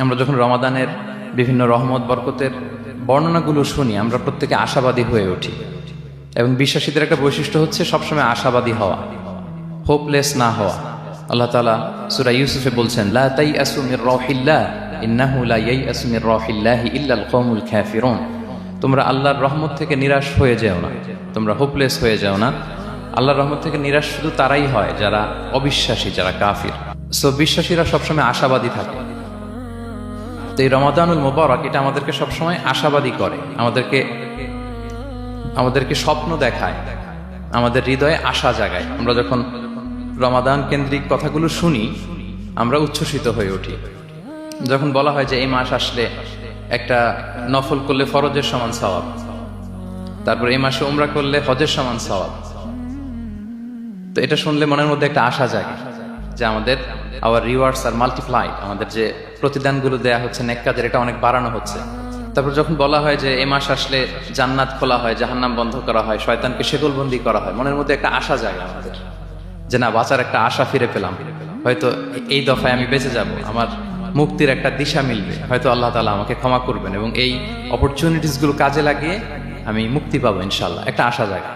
আমরা যখন রমাদানের বিভিন্ন রহমত বরকতের বর্ণনাগুলো শুনি, আমরা প্রত্যেকে আশাবাদী হয়ে উঠি। এবং বিশ্বাসীদের একটা বৈশিষ্ট্য হচ্ছে সবসময় আশাবাদী হওয়া, হোপলেস না হওয়া। আল্লাহ তাআলা সূরা ইউসুফে বলছেন, লা তাইয়াসু মির রাহিল্লাহ ইন্নাহু লা ইয়াইয়াসু মির রাহিল্লাহি ইল্লাল কওমুল কাফিরুন। তোমরা আল্লাহর রহমত থেকে নিরাশ হয়ে যেও না, তোমরা হোপলেস হয়ে যাও না। আল্লাহর রহমত থেকে নিরাশ শুধু তারাই হয় যারা অবিশ্বাসী, যারা কাফির। সো বিশ্বাসীরা সবসময় আশাবাদী থাকে। তো এই রমাদানুল মুবারক এটা আমাদেরকে সবসময় আশাবাদী করে, আমাদেরকে স্বপ্ন দেখায়, আমাদের হৃদয়ে আশা জাগায়। আমরা যখন রমাদান কেন্দ্রিক কথাগুলো শুনি, আমরা উচ্ছ্বসিত হয়ে উঠি। যখন বলা হয় যে এই মাস আসলে একটা নফল করলে ফরজের সমান সওয়াব, তারপর এই মাসে উমরা করলে হজের সমান সওয়াব, তো এটা শুনলে মনের মধ্যে একটা আশা জাগে যে আমাদের আওয়ার রিওয়ার্ডস আর মাল্টিপ্লাইড, আমাদের যে প্রতিদানগুলো দেয়া হচ্ছে নেক কাজের, এটা অনেক বাড়ানো হচ্ছে। তারপর যখন বলা হয় যে এই মাস আসলে জান্নাত খোলা হয়, জাহান্নাম বন্ধ করা হয়, শয়তানকে শেকলবন্দি করা হয়, মনের মধ্যে একটা আশা জাগে আমাদের যে না, বাঁচার একটা আশা ফিরে পেলাম, হয়তো এই দফায় আমি বেঁচে যাব, আমার মুক্তির একটা দিশা মিলবে, হয়তো আল্লাহ তাআলা আমাকে ক্ষমা করবেন এবং এই অপরচুনিটিসগুলো কাজে লাগিয়ে আমি মুক্তি পাবো ইনশাআল্লাহ, একটা আশা জাগে।